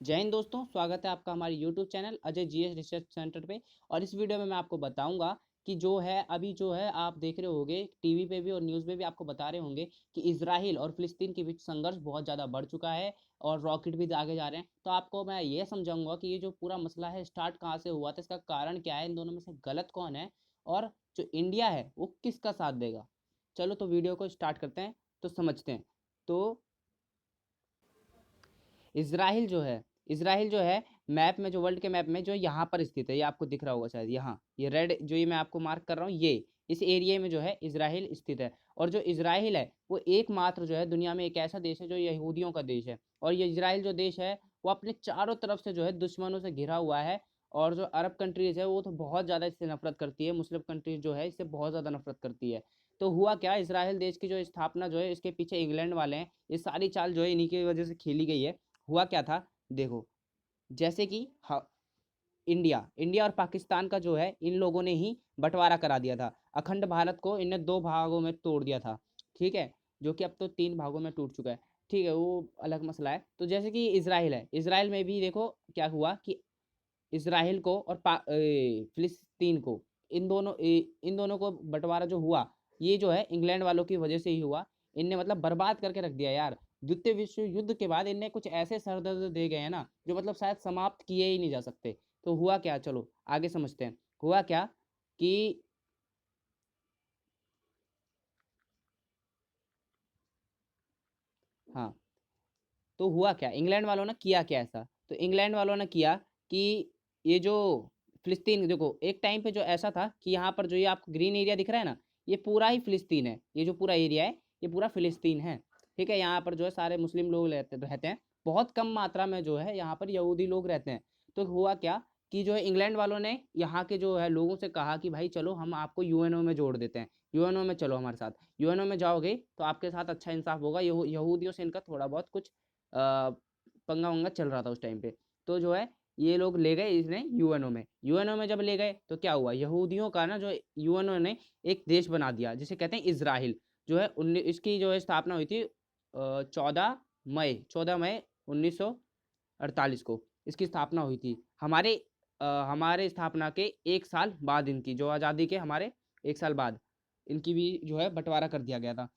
जय हिंद दोस्तों, स्वागत है आपका हमारे YouTube channel Ajay GS research centre पे। और इस वीडियो में मैं आपको बताऊंगा कि जो है अभी जो है आप देख रहे होंगे टीवी पे भी और न्यूज़ में भी आपको बता रहे होंगे कि इजराइल और फिलिस्तीन के बीच संघर्ष बहुत ज़्यादा बढ़ चुका है और रॉकेट भी आगे जा रहे हैं। तो आपको मैं ये समझाऊंगा कि ये जो पूरा मसला है स्टार्ट कहाँ से हुआ था, इसका कारण क्या है, इन दोनों में से गलत कौन है और जो इंडिया है वो किसका साथ देगा। चलो तो वीडियो को स्टार्ट करते हैं, तो समझते हैं। तो इसराइल जो है मैप में, जो वर्ल्ड के मैप में जो यहाँ पर स्थित है, ये आपको दिख रहा होगा शायद, यहाँ ये रेड जो ये मैं आपको मार्क कर रहा हूँ, ये इस एरिया में जो है इसराइल स्थित है। और जो इसराइल है वो एकमात्र जो है दुनिया में एक ऐसा देश है जो यहूदियों का देश है। और ये इसराइल जो देश है वो अपने चारों तरफ से जो है दुश्मनों से घिरा हुआ है। और जो अरब कंट्रीज है वो तो बहुत ज़्यादा इससे नफरत करती है, मुस्लिम कंट्रीज जो है इससे बहुत ज़्यादा नफरत करती है। तो हुआ क्या, इसराइल देश की जो स्थापना जो है इसके पीछे इंग्लैंड वाले हैं, ये सारी चाल जो है इन्हीं की वजह से खेली गई है। हुआ क्या था, देखो, जैसे कि इंडिया इंडिया और पाकिस्तान का जो है इन लोगों ने ही बंटवारा करा दिया था। अखंड भारत को इनने दो भागों में तोड़ दिया था, ठीक है, जो कि अब तो तीन भागों में टूट चुका है। ठीक है, वो अलग मसला है। तो जैसे कि इसराइल है, इसराइल में भी देखो क्या हुआ कि इसराइल को और फिलिस्तीन को, इन दोनों को बंटवारा जो हुआ, ये जो है इंग्लैंड वालों की वजह से ही हुआ। इनने मतलब बर्बाद करके रख दिया यार। द्वितीय विश्व युद्ध के बाद इनने कुछ ऐसे सरदर्द दे गए हैं ना, जो मतलब शायद समाप्त किए ही नहीं जा सकते। तो हुआ क्या, चलो आगे समझते हैं। हुआ क्या कि हाँ, तो हुआ क्या, इंग्लैंड वालों ने किया क्या ऐसा, तो इंग्लैंड वालों ने किया कि ये जो फिलिस्तीन, देखो एक टाइम पे जो ऐसा था कि यहाँ पर जो ये आपको ग्रीन एरिया दिख रहा है ना, ये पूरा ही फिलिस्तीन है। ये जो पूरा एरिया है ये पूरा फिलिस्तीन है। ठीक है, यहाँ पर जो है सारे मुस्लिम लोग रहते हैं। बहुत कम मात्रा में जो है यहाँ पर यहूदी लोग रहते हैं। तो हुआ क्या कि जो है इंग्लैंड वालों ने यहाँ के जो है लोगों से कहा कि भाई चलो हम आपको यूएनओ में जोड़ देते हैं, यूएनओ में चलो हमारे साथ, यूएनओ में जाओगे तो आपके साथ अच्छा इंसाफ होगा। यहूदियों से इनका थोड़ा बहुत कुछ पंगा वंगा चल रहा था उस टाइम पे। तो जो है ये लोग ले गए इसने यूएनओ में, यूएनओ में जब ले गए तो क्या हुआ, यहूदियों का ना जो यूएनओ ने एक देश बना दिया जिसे कहते हैं इसराइल। जो है इसकी जो है स्थापना हुई थी 14 मई 1948 को इसकी स्थापना हुई थी। हमारे स्थापना के एक साल बाद, इनकी जो आज़ादी के हमारे एक साल बाद इनकी भी जो है बंटवारा कर दिया गया था।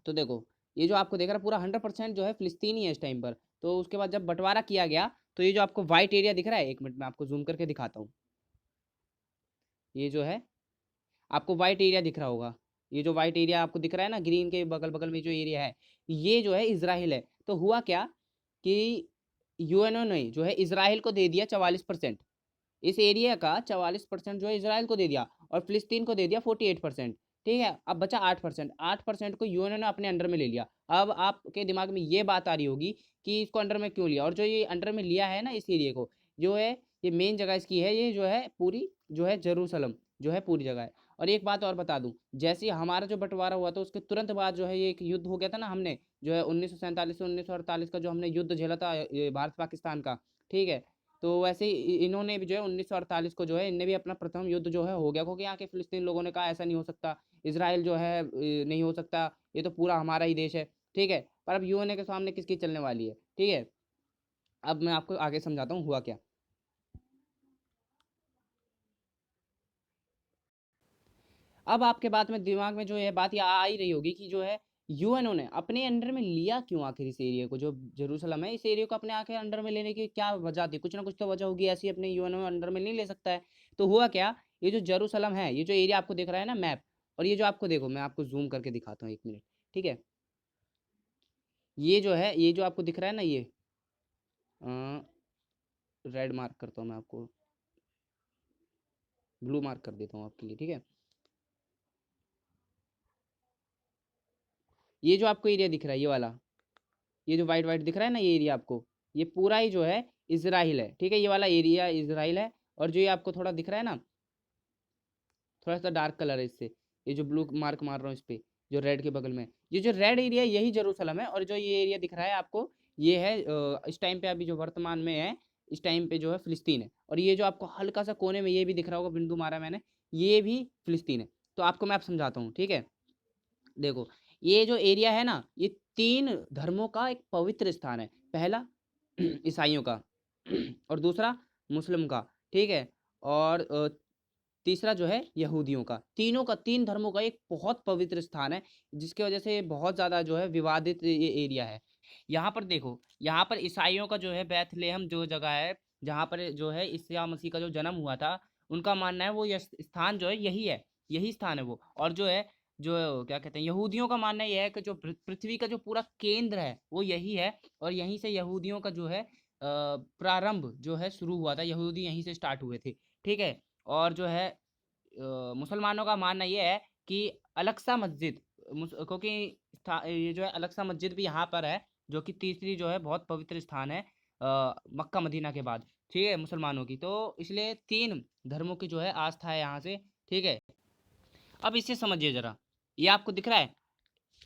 तो देखो, ये जो आपको देख रहा है पूरा 100% जो है फिलिस्तीनी है इस टाइम पर। तो उसके बाद जब बंटवारा किया गया तो ये जो आपको व्हाइट एरिया दिख रहा है, एक मिनट में आपको जूम करके दिखाता हूँ। ये जो है आपको व्हाइट एरिया दिख रहा होगा, ये जो व्हाइट एरिया आपको दिख रहा है ना, ग्रीन के बगल बगल में जो एरिया है, ये जो है इसराइल है। तो हुआ क्या कि यूएनओ ने जो है इसराइल को दे दिया 44%, इस एरिया का 44% जो है इसराइल को दे दिया और फिलिस्तीन को दे दिया 48%। ठीक है, अब बचा 8%, 8% को यूएनओ ने अपने अंडर में ले लिया। अब आपके दिमाग में ये बात आ रही होगी कि इसको अंडर में क्यों लिया, और जो ये अंडर में लिया है ना इस एरिया को, जो है ये मेन जगह इसकी है, ये जो है पूरी जो है जेरूसलम जो है पूरी जगह है। और एक बात और बता दूं, जैसे ही हमारा जो बंटवारा हुआ था उसके तुरंत बाद जो है ये एक युद्ध हो गया था ना, हमने जो है 1947 से 1948 का जो हमने युद्ध झेला था भारत पाकिस्तान का। ठीक है, तो वैसे ही इन्होंने भी जो है 1948 को जो है इनने भी अपना प्रथम युद्ध जो है हो गया, क्योंकि यहाँ के फिलिस्तीन लोगों ने कहा ऐसा नहीं हो सकता, इसराइल जो है नहीं हो सकता, ये तो पूरा हमारा ही देश है। ठीक है, पर अब यूएनए के सामने किसकी चलने वाली है। ठीक है, अब मैं आपको आगे समझाता हूँ हुआ क्या। अब आपके बात में दिमाग में जो है बात ये आ ही रही होगी कि जो है यूएनओ ने अपने अंडर में लिया क्यों आखिर इस एरिया को, जो जेरूसलम है, इस एरिया को अपने आखिर अंडर में लेने की क्या वजह थी, कुछ ना कुछ तो वजह होगी ऐसी, अपने यूएनओ अंडर में नहीं ले सकता है। तो हुआ क्या, ये जो जेरूसलम है, ये जो एरिया आपको दिख रहा है ना मैप, और ये जो आपको देखो मैं आपको जूम करके दिखाता हूँ एक मिनट। ठीक है, ये जो है, ये जो आपको दिख रहा है ना, ये रेड मार्क करता हूँ मैं आपको, ब्लू मार्क कर देता हूँ आपके लिए। ठीक है, ये जो आपको एरिया दिख रहा है ये वाला, ये जो वाइट वाइट दिख रहा है ना ये एरिया आपको, ये पूरा ही जो है इसराइल है। ठीक है, ये वाला एरिया इसराइल है। और जो ये आपको थोड़ा दिख रहा है ना, थोड़ा सा डार्क कलर है इससे, ये जो ब्लू मार्क मार रहा हूँ इस पे, जो रेड के बगल में, ये जो रेड एरिया यही जेरूसलम है। और जो ये एरिया दिख रहा है आपको, ये है इस टाइम पे अभी जो वर्तमान में है, इस टाइम पे जो है फिलिस्तीन है। और ये जो आपको हल्का सा कोने में ये भी दिख रहा होगा, बिंदु मारा मैंने, ये भी फिलिस्तीन है। तो आपको मैं आप समझाता हूँ। ठीक है, देखो, ये जो एरिया है ना, ये तीन धर्मों का एक पवित्र स्थान है। पहला ईसाइयों का और दूसरा मुस्लिम का, ठीक है। और तीसरा जो है यहूदियों का। तीनों का, 3 धर्मों का एक बहुत पवित्र स्थान है, जिसकी वजह से बहुत ज़्यादा जो है विवादित ये एरिया है। यहाँ पर देखो, यहाँ पर ईसाइयों का जो है बैथलेहम जो जगह है, जहाँ पर जो है ईसा मसीह का जो जन्म हुआ था, उनका मानना है वो यह स्थान जो है यही स्थान है वो। और जो है, जो क्या कहते हैं, यहूदियों का मानना ये है कि जो पृथ्वी का जो पूरा केंद्र है वो यही है, और यहीं से यहूदियों का जो है प्रारंभ जो है शुरू हुआ था, यहूदी यहीं से स्टार्ट हुए थे, ठीक है। और जो है मुसलमानों का मानना ये है कि अल-अक़सा मस्जिद, क्योंकि ये जो है अल-अक़सा मस्जिद भी यहाँ पर है, जो कि तीसरी जो है बहुत पवित्र स्थान है मक्का मदीना के बाद, ठीक है, मुसलमानों की। तो इसलिए 3 धर्मों की जो है आस्था है यहाँ से, ठीक है। अब इसे समझिए ज़रा, ये आपको दिख रहा है,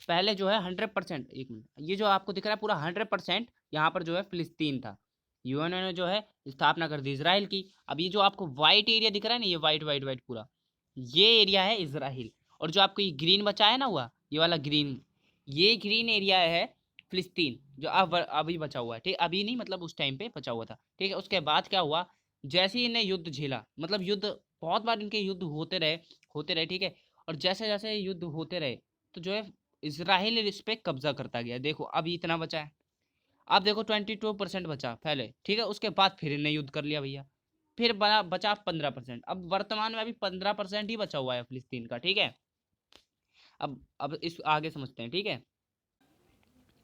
पहले जो है 100%, एक मिनट, ये जो आपको दिख रहा है पूरा 100% यहाँ पर जो है फ़िलिस्तीन था। यूएन ने जो है स्थापना कर दी इज़राइल की। अब ये जो आपको व्हाइट एरिया दिख रहा है ना, ये व्हाइट पूरा, ये एरिया है इज़राइल। और जो आपको ये ग्रीन बचा है ना हुआ, ये वाला ग्रीन, ये ग्रीन एरिया है फ़िलिस्तीन, जो अब अभी बचा हुआ है, ठीक, अभी नहीं, मतलब उस टाइम पे बचा हुआ था, ठीक है। उसके बाद क्या हुआ, जैसे ही इन्हें युद्ध झेला, मतलब युद्ध बहुत बार इनके युद्ध होते रहे, ठीक है। और जैसे-जैसे युद्ध होते रहे, तो जो है इज़राइल इस पे कब्ज़ा करता गया। देखो अभी इतना बचा है, अब देखो 22% बचा पहले, ठीक है। उसके बाद फिर इन्हें युद्ध कर लिया भैया, फिर बचा 15%। अब वर्तमान में अभी 15% ही बचा हुआ है फ़िलिस्तीन का, ठीक है। अब इस आगे समझते हैं, ठीक है।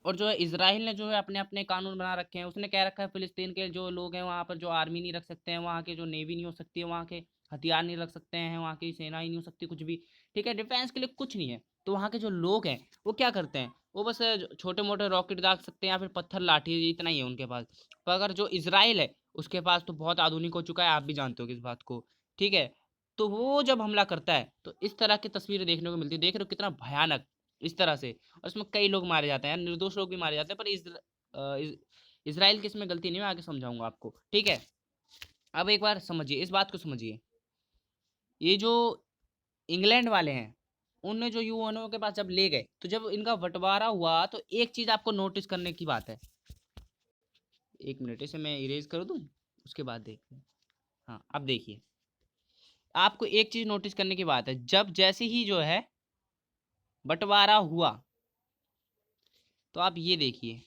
और जो है इज़राइल ने जो है अपने-अपने कानून बना रखे हैं। उसने कह रखा है फ़िलिस्तीन के जो लोग हैं वहाँ पर जो आर्मी नहीं रख सकते हैं, वहाँ के जो नेवी नहीं हो सकती है, वहाँ के हथियार नहीं रख सकते हैं, वहाँ की सेना ही नहीं हो सकती कुछ भी, ठीक है, डिफेंस के लिए कुछ नहीं है। तो वहाँ के जो लोग हैं, वो क्या करते हैं, वो बस छोटे-मोटे रॉकेट दाग सकते हैं या फिर पत्थर लाठी, इतना ही है उनके पास। पर अगर जो इज़राइल है, उसके पास तो बहुत आधुनिक हो चुका है, आप भी जानते होंगे इस बात को, ठीक है। तो वो जब हमला करता है, तो इस तरह की तस्वीरें देखने को मिलती है। देख रहे हो कितना भयानक, इस तरह से। और इसमें कई लोग मारे जाते हैं, निर्दोष लोग भी मारे जाते हैं, पर इज़राइल की इसमें गलती नहीं है, मैं आगे समझाऊँगा आपको, ठीक है। अब एक बार समझिए, इस बात को समझिए। ये जो इंग्लैंड वाले हैं, उनने जो यूएनओ के पास जब ले गए, तो जब इनका बँटवारा हुआ, तो एक चीज़ आपको नोटिस करने की बात है। 1 मिनट, इसे मैं इरेज़ कर दूँ? उसके बाद देखते हैं। हाँ, अब देखिए। आपको एक चीज़ नोटिस करने की बात है, जब जैसे ही जो है बँटवारा हुआ, तो आप ये देखिए,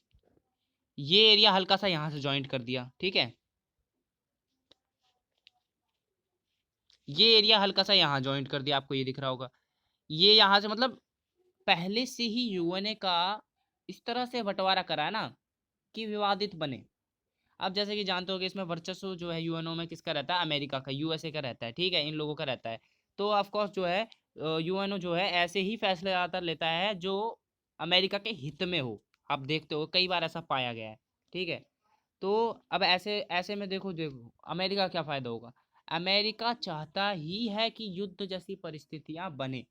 ये एरिया हल्का-सा यहाँ से जॉइंट कर दिया, ठीक है? ये एरिया हल्का-सा यहाँ जॉइंट कर दिया, आपको ये दिख रहा होगा। ये यहाँ से, मतलब पहले से ही यूएनए का इस तरह से बँटवारा करा है ना, कि विवादित बने। आप जैसे कि जानते हो कि इसमें वर्चस्व जो है यूएनओ में किसका रहता है, अमेरिका का, यूएसए का रहता है, ठीक है? इन लोगों का रहता है। तो ऑफ कोर्स जो है यूएनओ जो है ऐसे ही फैसले ज़्यादातर लेता है जो अमेरिका के हित में हो। आप देखते हो कई बार ऐसा पाया गया है, ठीक है? तो अब ऐसे ऐसे में देखो अमेरिका का क्या फ़ायदा होगा? अमेरिका चाहता ही है कि युद्ध जैसी परिस्थितियाँ बने।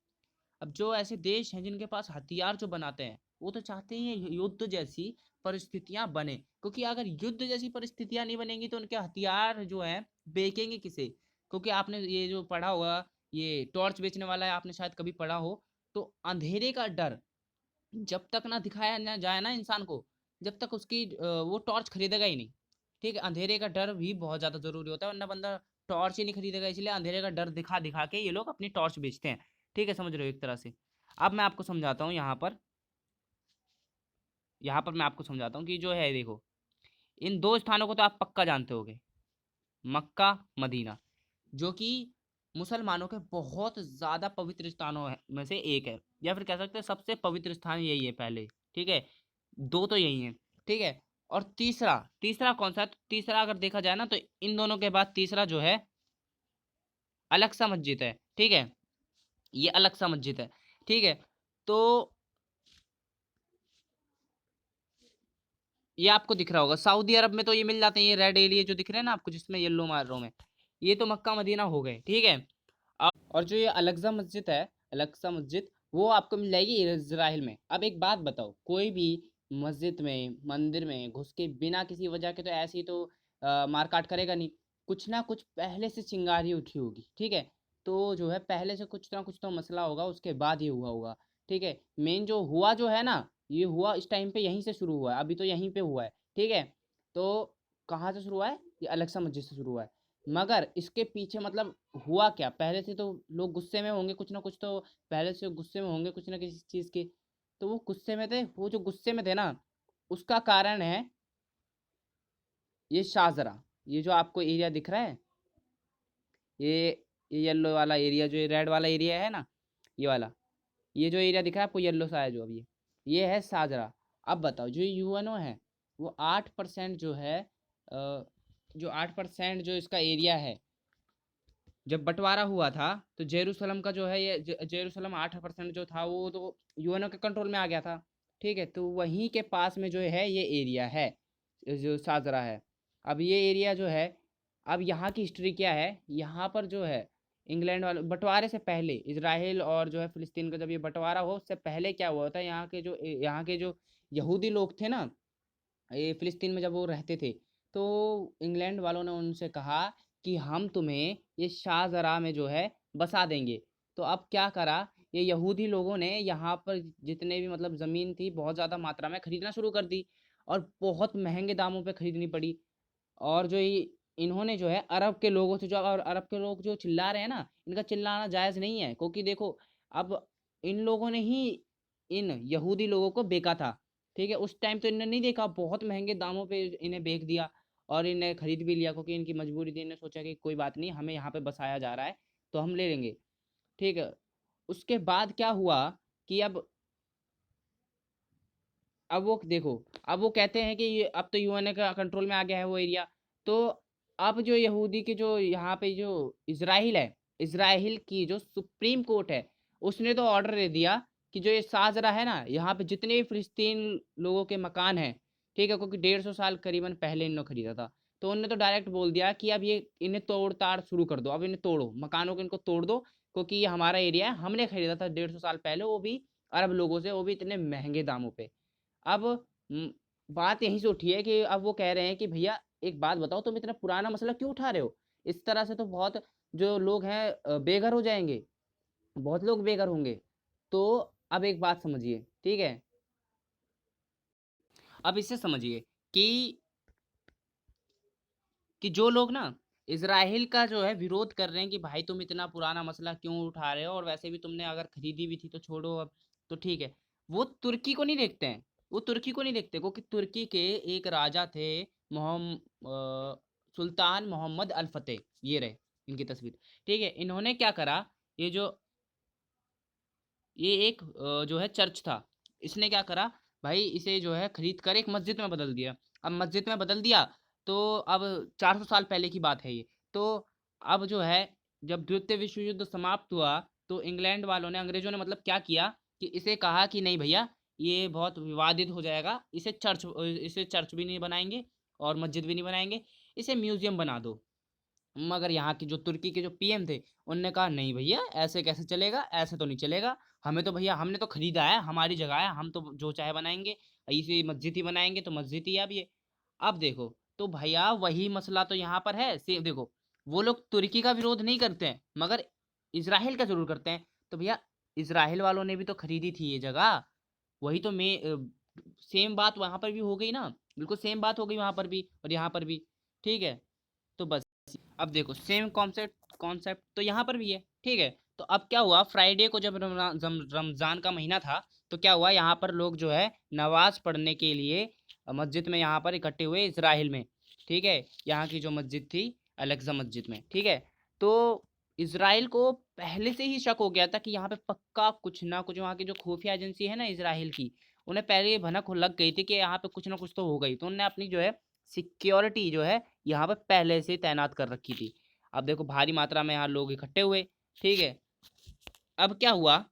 अब जो ऐसे देश हैं जिनके पास हथियार जो बनाते हैं, वो तो चाहते ही हैं युद्ध जैसी परिस्थितियाँ बने, क्योंकि अगर युद्ध जैसी परिस्थितियाँ नहीं बनेंगी तो उनके हथियार जो हैं बेचेंगे किसे? क्योंकि आपने ये जो पढ़ा होगा, ये टॉर्च बेचने वाला है, आपने शायद कभी पढ़ा हो, तो अंधेरे का डर जब तक ना दिखाया ना जाए ना इंसान को, जब तक उसकी वो टॉर्च खरीदेगा ही नहीं, ठीक है? अंधेरे का डर भी बहुत ज़्यादा ज़रूरी होता है, वरना बंदा टॉर्च ही नहीं खरीदेगा, इसलिए अंधेरे का डर दिखा-दिखा के ये लोग अपनी टॉर्च बेचते हैं, ठीक है? समझ रहे हो एक तरह से। अब मैं आपको समझाता हूँ यहाँ पर मैं आपको समझाता हूँ कि जो है देखो, इन 2 स्थानों को तो आप पक्का जानते होंगे, मक्का, मदीना, जो कि मुसलमानों के बहुत ज़्यादा पवित्र स्थानों में से एक है, या फिर कह सकते हैं सबसे पवित्र स्थान यही है पहले, ठीक है? 2 तो यही हैं, ठीक है? और तीसरा तीसरा कौन-सा है? तो तीसरा अगर देखा जाए ना, तो इन दोनों के बाद तीसरा जो है अल-अक़सा मस्जिद है, ठीक है? ये अल-अक़सा मस्जिद है, ठीक है? तो ये आपको दिख रहा होगा, सऊदी अरब में तो ये मिल जाते हैं, ये रेड एरिया जो दिख रहे हैं ना आपको, जिसमें येलो मार रहा हूँ मैं, ये तो मक्का मदीना हो गए, ठीक है? और जो ये अल-अक़सा मस्जिद है, अल-अक़सा मस्जिद, वो आपको मिल जाएगी इज़राइल में। अब एक बात बताओ, कोई भी मस्जिद में, मंदिर में घुस के बिना किसी वजह के तो ऐसे ही तो मार-काट करेगा नहीं। कुछ ना कुछ पहले से चिंगारी उठी होगी, ठीक है? तो जो है पहले से कुछ ना कुछ तो मसला होगा, उसके बाद ये हुआ होगा, ठीक है? मेन जो हुआ जो है ना, ये हुआ इस टाइम पे यहीं से शुरू हुआ है, अभी तो यहीं पे हुआ है, ठीक है? तो कहाँ से शुरू हुआ है? ये अलेक्सा मस्जिद से शुरू हुआ है। मगर इसके पीछे मतलब हुआ क्या? पहले से तो लोग गुस्से में होंगे, कुछ ना कुछ तो पहले से गुस्से में होंगे कुछ ना किसी चीज़ के। तो वो गुस्से में थे, वो जो गुस्से में थे ना, उसका कारण है ये शाहजरा। ये जो आपको एरिया दिख रहा है, ये ये येलो वाला एरिया, जो ये रेड वाला एरिया है ना, ये वाला, ये जो एरिया दिख रहा है आपको येलो सा है जो अभी, ये है शाहजरा। अब बताओ, जो यूएनओ है वो 8% जो है, जो 8% जो इसका एरिया है, जब बंटवारा हुआ था तो जेरूसलम का जो है ये जेरूसलम 8% जो था वो तो यूएनओ के कंट्रोल में आ गया था। ठीक है, तो वहीं के पास में जो है ये एरिया है, जो साजरा है। अब ये एरिया जो है, अब यहाँ की हिस्ट्री क्या है, यहाँ पर जो है इंग्लैंड वाले बंटवारे से पहले, इसराइल और जो है फिलिस्तीन का जब ये बंटवारा हुआ उससे पहले क्या हुआ था, यहाँ के जो यहूदी लोग थे ना, ये फिलिस्तीन में जब वो रहते थे, तो इंग्लैंड वालों ने उनसे कहा कि हम तुम्हें ये शाहजरा में जो है बसा देंगे। तो अब क्या करा, ये यहूदी लोगों ने यहाँ पर जितने भी मतलब ज़मीन थी बहुत ज़्यादा मात्रा में खरीदना शुरू कर दी, और बहुत महंगे दामों पे खरीदनी पड़ी। और जो ये इन्होंने जो है अरब के लोगों से जो, और अरब के लोग जो चिल्ला रहे हैं ना, इनका चिल्लाना जायज़ नहीं है, क्योंकि देखो अब इन लोगों ने ही इन यहूदी लोगों को बेचा था। ठीक है, उस टाइम तो इन्होंने नहीं देखा, बहुत महंगे दामों पे इन्हें बेच दिया और इन्हें खरीद भी लिया, क्योंकि इनकी मजबूरी थी। इन्हें सोचा कि कोई बात नहीं, हमें यहाँ पे बसाया जा रहा है तो हम ले लेंगे। ठीक है, उसके बाद क्या हुआ कि अब वो देखो, अब वो कहते हैं कि ये अब तो यूएनए का कंट्रोल में आ गया है वो एरिया। तो अब जो यहूदी के जो यहाँ पे जो इसराइल है, इसराइल की जो सुप्रीम कोर्ट है, उसने तो ऑर्डर दे दिया कि जो ये साजरा है ना, यहाँ पे जितने भी फिलिस्तीन लोगों के मकान हैं, ठीक है, क्योंकि 150 साल करीबन पहले इन्होंने खरीदा था, तो उन्होंने तो डायरेक्ट बोल दिया कि अब ये इन्हें तोड़ ताड़ शुरू कर दो, अब इन्हें तोड़ो, मकानों को इनको तोड़ दो, क्योंकि ये हमारा एरिया है, हमने खरीदा था 150 साल पहले, वो भी अरब लोगों से, वो भी इतने महंगे दामों पे। अब उम, बात यहीं से उठी है कि अब वो कह रहे हैं कि भैया एक बात बताओ, तुम इतना पुराना मसला क्यों उठा रहे हो? इस तरह से तो बहुत जो लोग हैं बेघर हो जाएँगे, बहुत लोग बेघर होंगे। तो अब एक बात समझिए, ठीक है? अब इससे समझिए कि जो लोग ना इज़राइल का जो है विरोध कर रहे हैं कि भाई तुम इतना पुराना मसला क्यों उठा रहे हो, और वैसे भी तुमने अगर खरीदी भी थी तो छोड़ो अब, तो ठीक है। वो तुर्की को नहीं देखते हैं, वो तुर्की को नहीं देखते, क्योंकि तुर्की के एक राजा थे, सुल्तान मोहम्मद अल फतेह, ये रहे इनकी तस्वीर। ठीक है, इन्होंने क्या करा, ये जो ये एक जो है चर्च था, इसने क्या करा भाई, इसे जो है खरीद कर एक मस्जिद में बदल दिया। अब मस्जिद में बदल दिया, तो अब 400 साल पहले की बात है ये। तो अब जो है, जब द्वितीय विश्व युद्ध समाप्त हुआ, तो इंग्लैंड वालों ने, अंग्रेजों ने मतलब क्या किया कि इसे कहा कि नहीं भैया, ये बहुत विवादित हो जाएगा, इसे चर्च भी नहीं बनाएंगे और मस्जिद भी नहीं बनाएंगे, इसे म्यूजियम बना दो। मगर यहाँ की जो तुर्की के जो पीएम थे, उनने कहा नहीं भैया, ऐसे कैसे चलेगा, ऐसे तो नहीं चलेगा, हमें तो भैया, हमने तो खरीदा है, हमारी जगह है, हम तो जो चाहे बनाएंगे, इसे मस्जिद ही बनाएंगे तो मस्जिद ही है अब ये। अब देखो, तो भैया वही मसला तो यहाँ पर है, सेम देखो, वो लोग तुर्की का विरोध नहीं करते हैं, मगर इसराइल का जरूर करते हैं। तो भैया इसराइल वालों ने भी तो खरीदी थी ये जगह, वही तो सेम बात वहां पर भी हो गई ना, बिल्कुल सेम बात हो गई वहां पर भी और यहाँ पर भी। ठीक है, तो बस अब देखो सेम कॉन्सेप्ट कॉन्सेप्ट तो यहाँ पर भी है। ठीक है, तो अब क्या हुआ, फ्राइडे को जब रमजान का महीना था, तो क्या हुआ, यहाँ पर लोग जो है नमाज पढ़ने के लिए मस्जिद में यहाँ पर इकट्ठे हुए इसराइल में। ठीक है, यहाँ की जो मस्जिद थी, अलेक्सा मस्जिद में। ठीक है, तो इसराइल को पहले से ही शक हो गया था कि यहाँ पे पक्का कुछ ना कुछ, वहाँ की जो खुफिया एजेंसी है ना इसराइल की, उन्हें पहले ये भनक लग गई थी कि यहाँ पे कुछ ना कुछ तो हो गई, तो उन्होंने अपनी जो है सिक्योरिटी जो है यहाँ पे पहले से तैनात कर रखी थी। अब देखो भारी मात्रा में यहाँ लोग इकट्ठे हुए। ठीक है, अब क्या हुआ,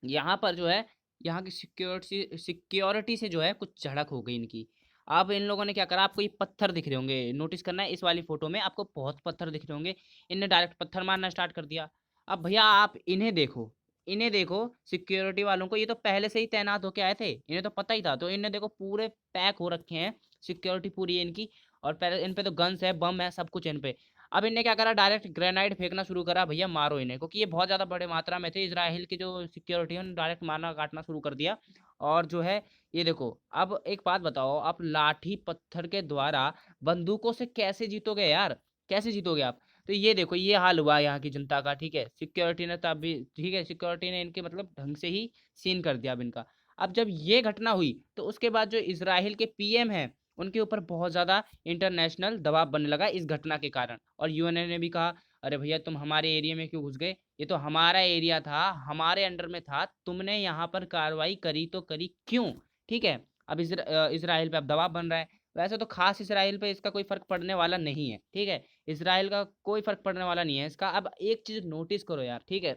यहाँ पर जो है, यहाँ की सिक्योरिटी से जो है कुछ झड़प हो गई इनकी। अब इन लोगों ने क्या करा, आपको ये पत्थर दिख रहे होंगे, नोटिस करना है इस वाली फोटो में, आपको बहुत पत्थर दिख रहे होंगे, इनने डायरेक्ट पत्थर मारना स्टार्ट कर दिया। अब भैया आप इन्हें देखो, इन्हें देखो, सिक्योरिटी वालों को, ये तो पहले से ही तैनात होके आए थे, इन्हें तो पता ही था, तो इन्हें देखो पूरे पैक हो रखे हैं, सिक्योरिटी पूरी है इनकी, और पहले इन पे तो गन्स है, बम है, सब कुछ इन पे। अब इनने क्या करा, डायरेक्ट ग्रेनाइड फेंकना शुरू करा, भैया मारो इन्हें, क्योंकि ये बहुत ज्यादा बड़े मात्रा में थे, इजराइल की जो सिक्योरिटी है उन्होंने डायरेक्ट मारना काटना शुरू कर दिया। और जो है ये देखो, अब एक बात बताओ, आप लाठी पत्थर के द्वारा बंदूकों से कैसे जीतोगे यार, कैसे जीतोगे आप? तो ये देखो, ये हाल हुआ यहाँ की जनता का, ठीक है। सिक्योरिटी ने तब भी, ठीक है, सिक्योरिटी ने इनके मतलब ढंग से ही सीन कर दिया अब इनका। अब जब ये घटना हुई तो उसके बाद जो इजराइल के पीएम हैं उनके ऊपर बहुत ज्यादा इंटरनेशनल दबाव बनने लगा इस घटना के कारण। और यूएनए ने भी कहा, अरे भैया तुम हमारे एरिया में क्यों घुस गए, ये तो हमारा एरिया था, हमारे अंडर में था, तुमने यहाँ पर कार्रवाई करी तो करी क्यों? ठीक है। अब इजराइल पे अब दबाव बन रहा है। वैसे तो खास इजराइल पे इसका कोई फर्क पड़ने वाला नहीं है, ठीक है। इजराइल का कोई फर्क पड़ने वाला नहीं है इसका। अब एक चीज नोटिस करो यार, ठीक है।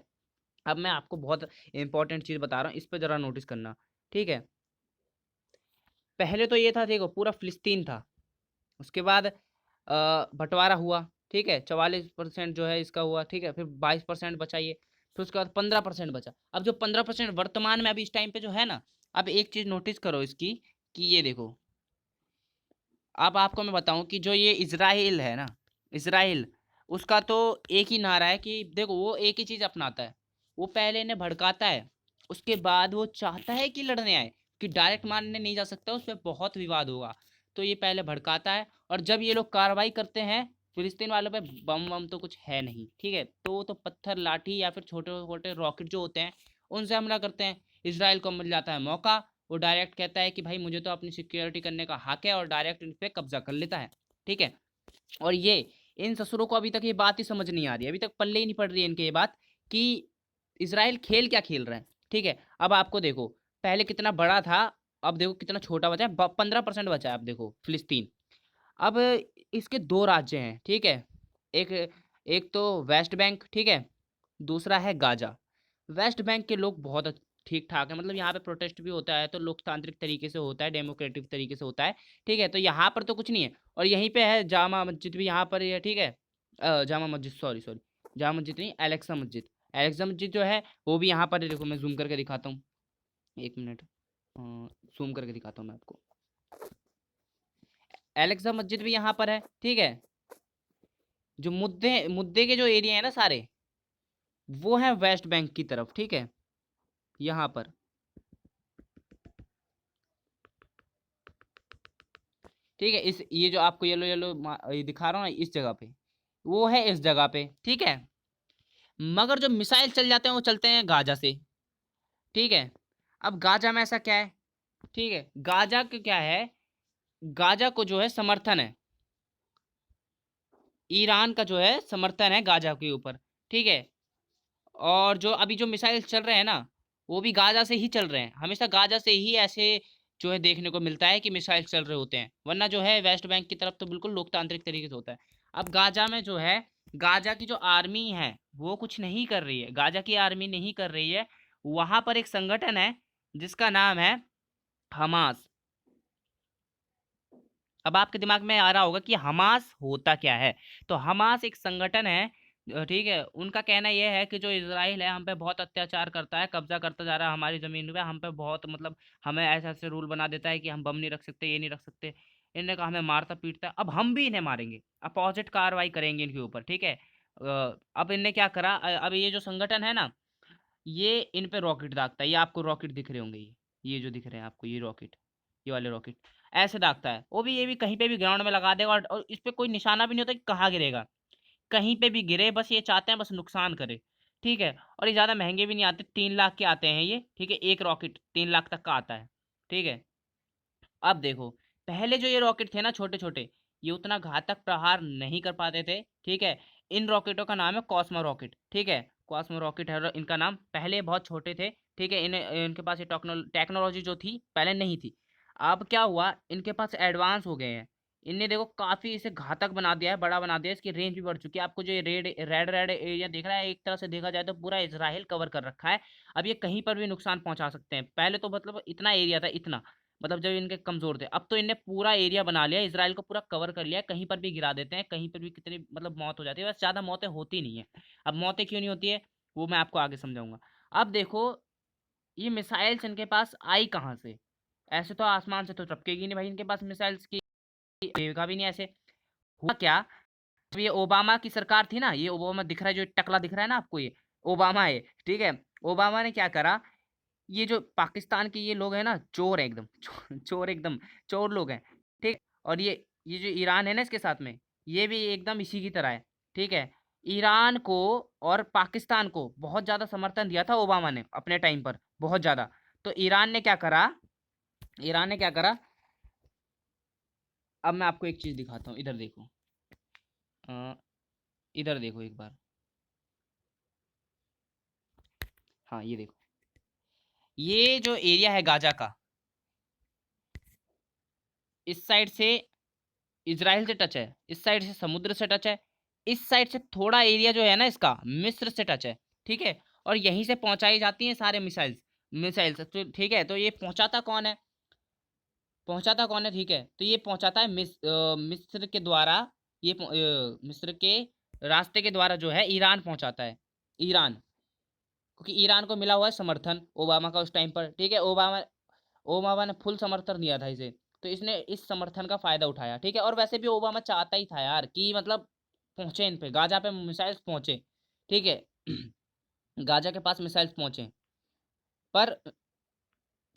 अब मैं आपको बहुत इंपॉर्टेंट चीज बता रहा हूँ, इस पे जरा नोटिस करना, ठीक है। पहले तो ये था, देखो पूरा फिलिस्तीन था, उसके बाद बंटवारा हुआ, ठीक है, 44% जो है इसका हुआ, ठीक है, फिर 22% बचा ये, फिर उसके बाद 15% बचा। अब जो 15% वर्तमान में अभी इस टाइम पे जो है ना, अब एक चीज नोटिस करो इसकी, कि ये देखो, अब आपको मैं बताऊं कि जो ये इजराइल है ना, इजराइल, उसका तो एक ही नारा है कि देखो वो एक ही चीज अपनाता है, वो पहले इन्हें भड़काता है, उसके बाद वो चाहता है कि लड़ने आए, कि डायरेक्ट मारने नहीं जा सकता, उस पर बहुत विवाद होगा, तो ये पहले भड़काता है, और जब ये लोग कार्रवाई करते हैं फिलिस्तीन वालों पे, बम वम तो कुछ है नहीं, ठीक है, तो वो तो पत्थर लाठी या फिर छोटे छोटे रॉकेट जो होते हैं उनसे हमला करते हैं। इसराइल को मिल जाता है मौका, वो डायरेक्ट कहता है कि भाई मुझे तो अपनी सिक्योरिटी करने का हक है, और डायरेक्ट इन पे कब्जा कर लेता है, ठीक है। और ये इन ससुरों को अभी तक ये बात ही समझ नहीं आ रही, अभी तक पल्ले ही नहीं पड़ रही है इनके ये बात, कि इसराइल खेल क्या खेल रहा है, ठीक है। अब आपको देखो, पहले कितना बड़ा था, अब देखो कितना छोटा बचा है, 15% बचा है अब देखो फिलिस्तीन। अब इसके दो राज्य हैं, ठीक है। एक एक तो वेस्ट बैंक, ठीक है, दूसरा है गाजा। वेस्ट बैंक के लोग बहुत ठीक ठाक है, मतलब यहाँ पे प्रोटेस्ट भी होता है तो लोकतांत्रिक तरीके से होता है, डेमोक्रेटिक तरीके से होता है, ठीक है, तो यहाँ पर तो कुछ नहीं है। और यहीं पे है जामा मस्जिद भी यहाँ पर ही है, ठीक है। जामा मस्जिद, सॉरी सॉरी, जामा मस्जिद नहीं, एलेक्सा मस्जिद, एलेक्सा मस्जिद जो है वो भी यहाँ पर है, देखो मैं जूम करके दिखाता हूँ, एक मिनट, जूम करके दिखाता हूँ मैं आपको। एलेक्सा मस्जिद भी यहाँ पर है, ठीक है। जो मुद्दे मुद्दे के जो एरिया है ना सारे, वो है वेस्ट बैंक की तरफ, ठीक है, यहाँ पर, ठीक है। इस ये जो आपको येलो येलो ये दिखा रहा हूँ ना, इस जगह पे, वो है इस जगह पे, ठीक है। मगर जो मिसाइल चल जाते हैं वो चलते हैं गाजा से, ठीक है। अब गाजा में ऐसा क्या है, ठीक है, गाजा का क्या है, गाजा को जो है समर्थन है, ईरान का जो है समर्थन है गाजा के ऊपर, ठीक है। और जो अभी जो मिसाइल चल रहे हैं ना, वो भी गाजा से ही चल रहे हैं, हमेशा गाजा से ही ऐसे जो है देखने को मिलता है कि मिसाइल चल रहे होते हैं, वरना जो है वेस्ट बैंक की तरफ तो बिल्कुल लोकतांत्रिक तरीके से होता है। अब गाजा में जो है, गाजा की जो आर्मी है वो कुछ नहीं कर रही है, गाजा की आर्मी नहीं कर रही है, वहां पर एक संगठन है जिसका नाम है हमास। अब आपके दिमाग में आ रहा होगा कि हमास होता क्या है। तो हमास एक संगठन है, ठीक है, उनका कहना यह है कि जो इजराइल है हम पे बहुत अत्याचार करता है, कब्जा करता जा रहा है हमारी जमीन पे, हम पे बहुत मतलब हमें ऐसे ऐसे रूल बना देता है कि हम बम नहीं रख सकते, ये नहीं रख सकते, इन्हें कहा हमें मारता पीटता है, अब हम भी इन्हें मारेंगे, अपोजिट कार्रवाई करेंगे इनके ऊपर, ठीक है। अब इनने क्या करा, अब ये जो संगठन है ना, ये इन पे रॉकेट दागता है, ये आपको रॉकेट दिख रहे होंगे, ये जो दिख रहे हैं आपको, ये रॉकेट, ये वाले रॉकेट ऐसे दागता है, वो भी ये भी कहीं पे भी ग्राउंड में लगा देगा, और इस पे कोई निशाना भी नहीं होता कि कहाँ गिरेगा, कहीं पे भी गिरे, बस ये चाहते हैं बस नुकसान करे, ठीक है। और ये ज़्यादा महंगे भी नहीं आते, 3 लाख के आते हैं ये, ठीक है, एक रॉकेट 3 लाख तक का आता है, ठीक है। अब देखो, पहले जो ये रॉकेट थे ना छोटे छोटे, ये उतना घातक प्रहार नहीं कर पाते थे, ठीक है। इन रॉकेटों का नाम है कॉस्मो रॉकेट, ठीक है, कॉस्मो रॉकेट है इनका नाम, पहले बहुत छोटे थे, ठीक है, इन्हें इनके पास ये टेक्नोलॉजी जो थी पहले नहीं थी। अब क्या हुआ, इनके पास एडवांस हो गए हैं, इनने देखो काफी इसे घातक बना दिया है, बड़ा बना दिया है, इसकी रेंज भी बढ़ चुकी है। आपको जो ये रेड रेड एरिया दिख रहा है, एक तरह से देखा जाए तो पूरा इजराइल कवर कर रखा है। अब ये कहीं पर भी नुकसान पहुंचा सकते हैं, पहले तो मतलब इतना एरिया था, इतना मतलब जब इनके कमजोर थे, अब तो इनने पूरा एरिया बना लिया, इसराइल को पूरा कवर कर लिया, कहीं पर भी गिरा देते हैं, कहीं पर भी कितनी मतलब मौत हो जाती है, बस ज्यादा मौतें होती नहीं है। अब मौतें क्यों नहीं होती है वो मैं आपको आगे समझाऊंगा। अब देखो, ये मिसाइल्स इनके पास आई कहाँ से, ऐसे तो आसमान से तो टपकेगी नहीं भाई इनके पास मिसाइल्स की, देगा भी नहीं ऐसे। हुआ क्या, जब ये ओबामा की सरकार थी ना, ये ओबामा दिख रहा है जो टकला दिख रहा है ना आपको, ये ओबामा है, ठीक है। ओबामा ने क्या करा, ये जो पाकिस्तान के ये लोग हैं ना, चोर है एकदम चोर एकदम चोर लोग हैं, ठीक। और ये जो ईरान है ना इसके साथ में, ये भी एकदम इसी की तरह है, ठीक है। ईरान को और पाकिस्तान को बहुत ज्यादा समर्थन दिया था ओबामा ने अपने टाइम पर, बहुत ज्यादा। तो ईरान ने क्या करा, ईरान ने क्या करा, अब मैं आपको एक चीज दिखाता हूँ, इधर देखो। अ, इधर देखो एक बार। हाँ ये देखो, ये जो एरिया है गाजा का, इस साइड से इजराइल से टच है, इस साइड से समुद्र से टच है, इस साइड से थोड़ा एरिया जो है ना इसका मिस्र से टच है, ठीक है। और यहीं से पहुंचाई जाती हैं सारे मिसाइल्स, मिसाइल्स तो ठीक है। तो ये पहुंचाता कौन है, पहुंचाता कौन है, ठीक है। तो ये पहुंचाता है मिस्र के द्वारा, मिस्र के रास्ते के द्वारा जो है ईरान पहुंचाता है, ईरान। क्योंकि ईरान को मिला हुआ है समर्थन ओबामा का उस टाइम पर, ठीक है। ओबामा ओबामा ने फुल समर्थन दिया था इसे, तो इसने इस समर्थन का फायदा उठाया, ठीक है। और वैसे भी ओबामा चाहता ही था यार कि मतलब पहुंचे इन पे, गाजा पे मिसाइल्स पहुंचे, ठीक है गाजा के पास मिसाइल्स पहुंचे। पर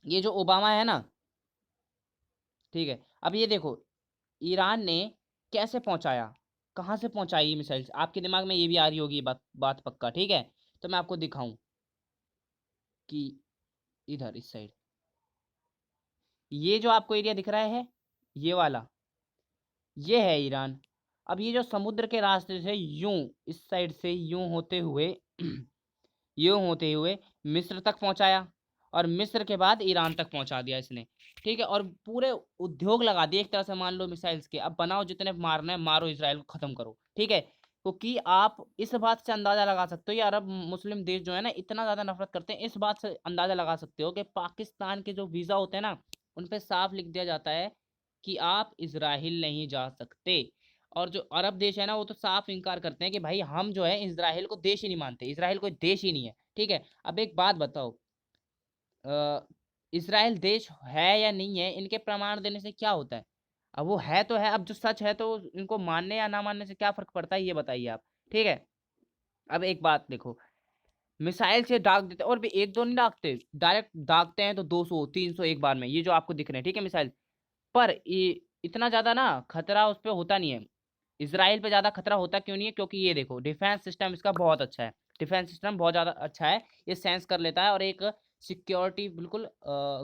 ये जो ओबामा है ना, ठीक है। अब ये देखो ईरान ने कैसे पहुंचाया, कहाँ से पहुंचाई ये मिसाइल्स, आपके दिमाग में ये भी आ रही होगी ये बात पक्का, ठीक है। तो मैं आपको दिखाऊं कि इधर इस साइड, ये जो आपको एरिया दिख रहा है, ये वाला, ये है ईरान। अब ये जो समुद्र के रास्ते से यूं इस साइड से यूं होते हुए यूं होते हुए मिस्र तक पहुंचाया, और मिस्र के बाद ईरान तक पहुंचा दिया इसने, ठीक है। और पूरे उद्योग लगा दिए एक तरह से, मान लो मिसाइल्स के, अब बनाओ जितने मारना है मारो, इसराइल को खत्म करो, ठीक है। क्योंकि आप इस बात से अंदाजा लगा सकते हो, ये अरब मुस्लिम देश जो है ना इतना ज्यादा नफरत करते हैं, इस बात से अंदाजा लगा सकते हो कि पाकिस्तान के जो वीजा होते हैं ना, उन पे साफ लिख दिया जाता है कि आप इजराइल नहीं जा सकते। और जो अरब देश है ना वो तो साफ इनकार करते हैं कि भाई हम जो है इजराइल को देश ही नहीं मानते, इजराइल कोई देश ही नहीं है, ठीक है। अब एक बात बताओ, इजराइल देश है या नहीं है, इनके प्रमाण देने से क्या होता है। अब वो है तो है, अब जो सच है तो इनको मानने या ना मानने से क्या फर्क पड़ता है, ये बताइए आप, ठीक है। अब एक बात देखो, मिसाइल से दाग देते, और भी एक दो नहीं दागते, डायरेक्ट दागते हैं तो 200 300 एक बार में, ये जो आपको दिख रहे हैं, ठीक है मिसाइल। पर ये इतना ज्यादा ना खतरा उस पर होता नहीं है, इसराइल पे ज्यादा खतरा होता क्यों नहीं है, क्योंकि ये देखो डिफेंस सिस्टम इसका बहुत अच्छा है, डिफेंस सिस्टम बहुत ज्यादा अच्छा है, ये सेंस कर लेता है और एक सिक्योरिटी बिल्कुल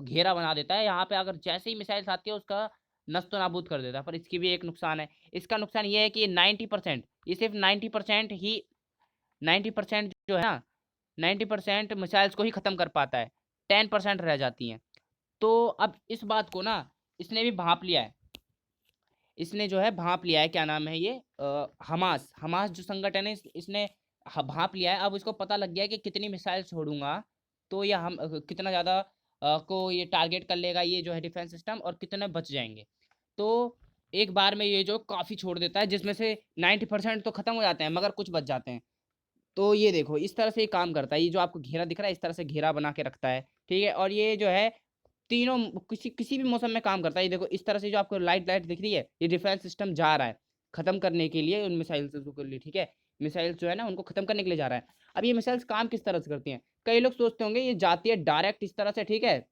घेरा बना देता है, यहाँ पे अगर जैसे ही मिसाइल्स आती है उसका नष्ट नाबूद कर देता है। पर इसकी भी एक नुकसान है, इसका नुकसान ये है कि 90%, ये सिर्फ 90% ही, 90% जो है ना, 90% मिसाइल्स को ही खत्म कर पाता है, 10% रह जाती हैं। तो अब इस बात को ना इसने भी भांप लिया है, इसने जो है भांप लिया है, क्या नाम है ये, हमास, हमास जो संगठन है इसने भांप लिया है। अब इसको पता लग गया है कि कितनी मिसाइल छोड़ूंगा तो ये हम कितना ज्यादा को ये टारगेट कर लेगा ये जो है डिफेंस सिस्टम, और कितने बच जाएंगे। तो एक बार में ये जो काफी छोड़ देता है, जिसमें से 90% तो खत्म हो जाते हैं मगर कुछ बच जाते हैं। तो ये देखो इस तरह से ये काम करता है, ये जो आपको घेरा दिख रहा है इस तरह से घेरा बना के रखता है, ठीक है। और ये जो है तीनों किसी किसी भी मौसम में काम करता है, ये देखो इस तरह से जो आपको लाइट लाइट दिख रही है, ये डिफेंस सिस्टम जा रहा है खत्म करने के लिए उन मिसाइल के लिए, ठीक है। मिसाइल्स जो है ना उनको खत्म करने के लिए जा रहा है। अब ये मिसाइल्स काम किस तरह से करती हैं, कई लोग सोचते होंगे ये जाती है डायरेक्ट इस तरह से, ठीक है,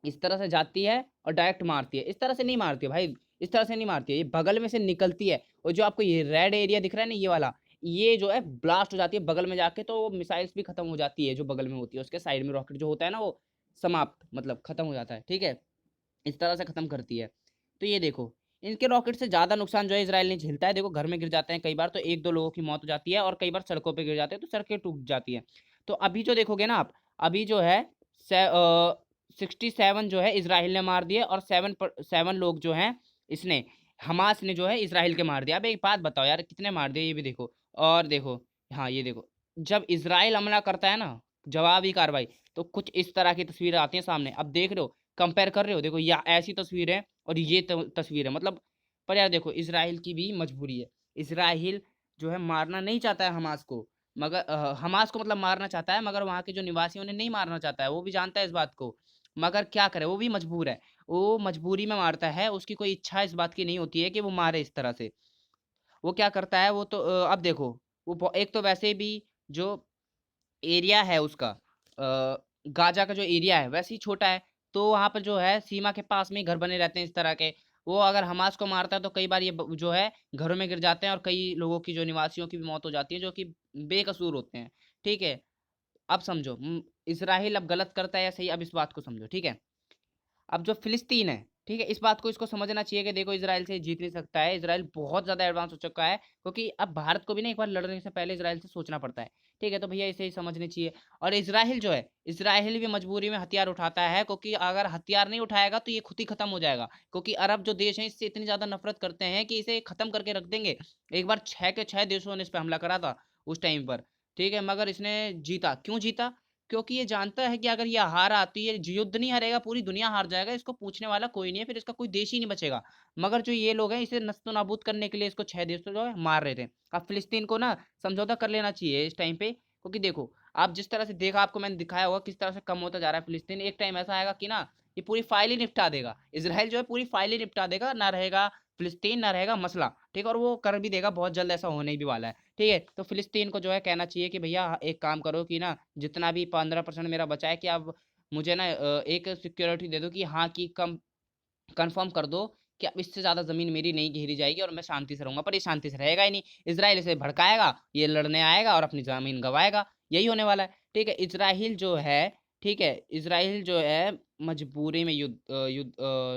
इस तरह से जाती है और डायरेक्ट मारती है, इस तरह से नहीं मारती है भाई, इस तरह से नहीं मारती है, ये बगल में से निकलती है। और जो आपको ये रेड एरिया दिख रहा है ना ये वाला, ये जो है ब्लास्ट हो जाती है बगल में जाके, तो मिसाइल्स भी खत्म हो जाती है जो बगल में होती है, उसके साइड में रॉकेट जो होता है ना वो समाप्त मतलब खत्म हो जाता है, ठीक है। इस तरह से खत्म करती है। तो ये देखो इनके रॉकेट से ज्यादा नुकसान जो है इसराइल ने झेलता है, देखो घर में गिर जाते हैं कई बार, तो एक दो लोगों की मौत हो जाती है, और कई बार सड़कों पे गिर जाते हैं तो सड़कें टूट जाती हैं। तो अभी जो देखोगे ना आप, अभी जो है 67 जो है इसराइल ने मार दिए, और 7 लोग जो हैं इसने, हमास ने जो है इसराइल के मार दिया। अब एक बात बताओ यार कितने मार दिए ये भी देखो। और देखो, हाँ ये देखो, जब इसराइल हमला करता है ना जवाबी कार्रवाई, तो कुछ इस तरह की तस्वीरें आती हैं सामने, अब देख रहे हो, कंपेयर कर रहे हो, देखो या ऐसी तस्वीर है और ये तस्वीर है मतलब। पर यार देखो इसराइल की भी मजबूरी है, इसराइल जो है मारना नहीं चाहता है हमास को, मगर हमास को मतलब मारना चाहता है, मगर वहाँ के जो निवासी उन्हें नहीं मारना चाहता है, वो भी जानता है इस बात को, मगर क्या करे वो भी मजबूर है, वो मजबूरी में मारता है, उसकी कोई इच्छा इस बात की नहीं होती है कि वो मारे इस तरह से। वो क्या करता है, वो तो अब देखो, वो एक तो वैसे भी जो एरिया है उसका, गाजा का जो एरिया है वैसे ही छोटा है, तो वहाँ पर जो है सीमा के पास में ही घर बने रहते हैं इस तरह के। वो अगर हमास को मारता है तो कई बार ये जो है घरों में गिर जाते हैं और कई लोगों की जो निवासियों की भी मौत हो जाती है जो कि बेकसूर होते हैं। ठीक है? अब समझो इज़राइल अब गलत करता है या सही, अब इस बात को समझो। ठीक है? अब जो फ़िलिस्तीन है, ठीक है? इस बात को इसको समझना चाहिए कि देखो इज़राइल से जीत नहीं सकता है, इज़राइल बहुत ज़्यादा एडवांस हो चुका है, क्योंकि अब भारत को भी ना एक बार लड़ने से पहले इज़राइल से सोचना पड़ता है, ठीक है? तो भैया इसे ही समझनी चाहिए। और इज़राइल जो है, इज़राइल भी मजबूरी में हथियार उठाता है, क्योंकि अगर हथियार नहीं उठाएगा तो ये खुद ही खत्म हो जाएगा, क्योंकि अरब जो देश हैं इससे इतनी ज़्यादा नफ़रत करते हैं कि इसे खत्म करके रख देंगे। एक बार 6 के 6 देशों ने इस पे हमला करा था उस टाइम पर, ठीक है? मगर इसने जीता, क्यों जीता? क्योंकि ये जानता है कि अगर ये हारा तो ये युद्ध नहीं हारेगा, पूरी दुनिया हार जाएगा, इसको पूछने वाला कोई नहीं है, फिर इसका कोई देश ही नहीं बचेगा। मगर जो ये लोग हैं इसे नस्त-ओ-नाबूद करने के लिए इसको 6 देश तो जो है मार रहे थे। अब फ़िलिस्तीन को ना समझौता कर लेना चाहिए इस टाइम पे, क्योंकि देखो आप जिस तरह से देखा, आपको मैंने दिखाया होगा किस तरह से कम होता जा रहा है फ़िलिस्तीन। एक टाइम ऐसा आएगा कि ना ये पूरी फ़ाइल ही निपटा देगा। इज़राइल जो है पूरी फ़ाइल ही निपटा देगा, ना रहेगा फ़िलिस्तीन, ना रहेगा मसला, ठीक है? और वो कर भी देगा, बहुत जल्द ऐसा होने भी वाला है। ठीक है? तो फ़िलिस्तीन को जो है कहना चाहिए कि भैया एक काम करो कि ना जितना भी 15% मेरा बचा है कि आप मुझे ना एक सिक्योरिटी दे दो कि हाँ, कि कम कन्फर्म कर दो कि अब इससे ज़्यादा ज़मीन मेरी नहीं घेरी जाएगी और मैं शांति से रहूँगा। पर ये शांति से रहेगा ही नहीं। इज़राइल इसे भड़काएगा, ये लड़ने आएगा और अपनी ज़मीन गँवाएगा। यही होने वाला है। ठीक है? इज़राइल जो है, ठीक है? इज़राइल जो है मजबूरी में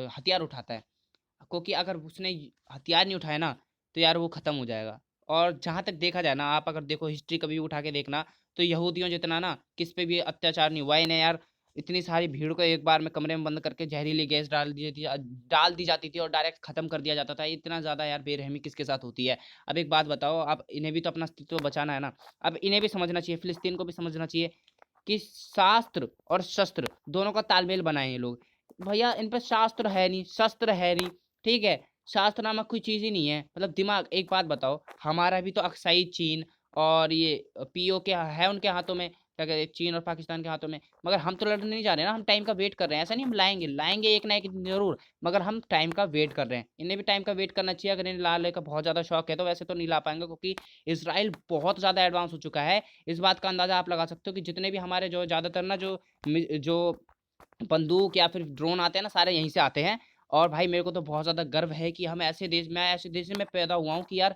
हथियार उठाता है। क्योंकि अगर उसने हथियार नहीं उठाए ना, तो यार वो ख़त्म हो जाएगा। और जहाँ तक देखा जाए ना, आप अगर देखो हिस्ट्री कभी भी उठा के देखना, तो यहूदियों जितना ना किस पे भी अत्याचार नहीं हुआ है। इन्हें यार इतनी सारी भीड़ को एक बार में कमरे में बंद करके जहरीली गैस डाल दी जाती थी और डायरेक्ट ख़त्म कर दिया जाता था। इतना ज़्यादा यार बेरहमी किसके साथ होती है? अब एक बात बताओ, अब इन्हें भी तो अपना अस्तित्व बचाना है ना। अब इन्हें भी समझना चाहिए, फ़िलिस्तीन को भी समझना चाहिए कि शास्त्र और शस्त्र दोनों का तालमेल बनाएँ ये लोग। भैया इन पे शास्त्र है नहीं, शस्त्र है नहीं, ठीक है? शास्त्र नामक कोई चीज़ ही नहीं है। मतलब दिमाग, एक बात बताओ, हमारा भी तो अक्साई चीन और ये पीओके है उनके हाथों में, क्या कहते हैं, चीन और पाकिस्तान के हाथों में। मगर हम तो लड़ने नहीं जा रहे हैं ना, हम टाइम का वेट कर रहे हैं। ऐसा नहीं हम लाएँगे, लाएँगे एक ना एक दिन ज़रूर, मगर हम टाइम का वेट कर रहे हैं। इन्हें भी टाइम का वेट करना चाहिए। अगर इन्हें लाने का बहुत ज़्यादा शौक है तो वैसे तो नहीं ला पाएँगे, क्योंकि इज़राइल बहुत ज़्यादा एडवांस हो चुका है। इस बात का अंदाज़ा आप लगा सकते हो कि जितने भी हमारे जो ज़्यादातर ना जो बंदूक या फिर ड्रोन आते हैं ना, सारे यहीं से आते हैं। और भाई मेरे को तो बहुत ज़्यादा गर्व है कि मैं ऐसे देश में पैदा हुआ हूँ कि यार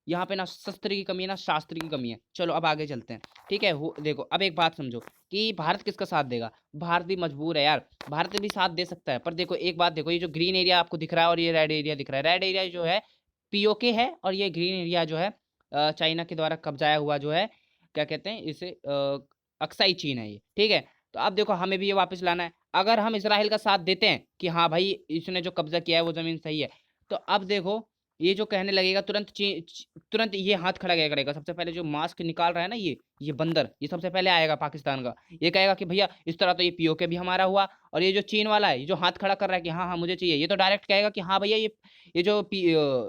यहाँ पे ना शस्त्र की कमी है, ना शास्त्र की कमी है। चलो अब आगे चलते हैं, ठीक है? वो देखो, अब एक बात समझो कि भारत किसका साथ देगा? भारत भी मजबूर है यार, भारत भी साथ दे सकता है। पर देखो एक बात देखो, ये जो ग्रीन एरिया आपको दिख रहा है और ये रेड एरिया दिख रहा है, रेड एरिया जो है पीओके है और ये ग्रीन एरिया जो है चाइना के द्वारा कब्जाया हुआ जो है, क्या कहते हैं इसे, अक्साई चीन है ये, ठीक है? तो अब देखो हमें भी ये वापस लाना है। अगर हम इज़राइल का साथ देते हैं कि हाँ भाई इसने जो कब्ज़ा किया है वो ज़मीन सही है, तो अब देखो ये जो कहने लगेगा तुरंत ये हाथ खड़ा क्या करेगा। सबसे पहले जो मास्क निकाल रहा है ना ये बंदर, ये सबसे पहले आएगा पाकिस्तान का। ये कहेगा कि भैया इस तरह तो ये पीओके भी हमारा हुआ, और ये जो चीन वाला है, ये जो हाथ खड़ा कर रहा है कि हाँ, हाँ मुझे चाहिए, ये तो डायरेक्ट कहेगा कि हाँ भैया ये जो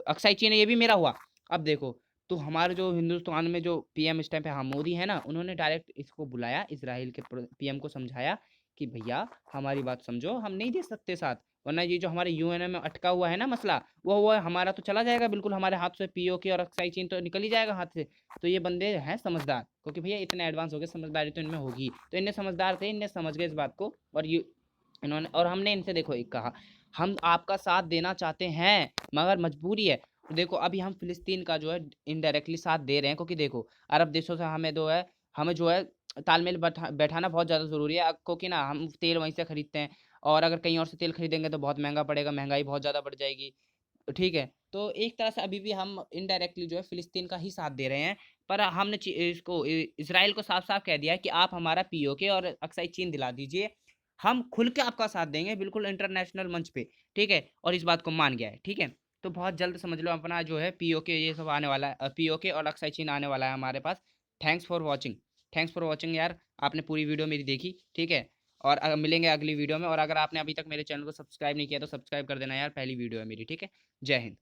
अक्साई चीन है ये भी मेरा हुआ। अब देखो, तो हमारे जो हिंदुस्तान में जो पीएम इस टाइम पे हाँ मोदी है ना, उन्होंने डायरेक्ट इसको बुलाया, इज़राइल के पीएम को समझाया कि भैया हमारी बात समझो, हम नहीं दे सकते साथ, वरना ये जो हमारे यूएनए में अटका हुआ है ना मसला, वो हमारा तो चला जाएगा बिल्कुल, हमारे हाथ से पीओके और अक्साई चीन तो निकल ही जाएगा हाथ से। तो ये बंदे हैं समझदार, क्योंकि भैया इतने एडवांस हो गए, समझदारी तो इनमें होगी। तो इनने समझदार थे, इनने समझ गए इस बात को, और ये इन्होंने, और हमने इनसे देखो एक कहा, हम आपका साथ देना चाहते हैं मगर मजबूरी है। देखो अभी हम फ़िलिस्तीन का जो है इनडायरेक्टली साथ दे रहे हैं, क्योंकि देखो अरब देशों से हमें जो है तालमेल बैठाना बहुत ज़्यादा ज़रूरी है, क्योंकि ना हम तेल वहीं से खरीदते हैं, और अगर कहीं और से तेल खरीदेंगे तो बहुत महँगा पड़ेगा, महँगाई बहुत ज़्यादा बढ़ जाएगी। ठीक है? तो एक तरह से अभी भी हम इनडायरेक्टली जो है फ़िलिस्तीन का ही साथ दे रहे हैं, पर हमने इसको इज़राइल को साफ-साफ कह दिया है कि आप हमारा पीओके और अक्साई चीन दिला दीजिए, हम खुल के आपका साथ देंगे बिल्कुल इंटरनेशनल मंच पे, ठीक है? और इस बात को मान गया है, ठीक है? तो बहुत जल्द समझ लो अपना जो है पीओके ये सब आने वाला है, पीओके और अक्साई चीन आने वाला है हमारे पास। Thanks for watching, thanks for watching यार, आपने पूरी वीडियो मेरी देखी, ठीक है? और मिलेंगे अगली वीडियो में, और अगर आपने अभी तक मेरे चैनल को सब्सक्राइब नहीं किया तो सब्सक्राइब कर देना यार, पहली वीडियो है मेरी, ठीक है? जय हिंद।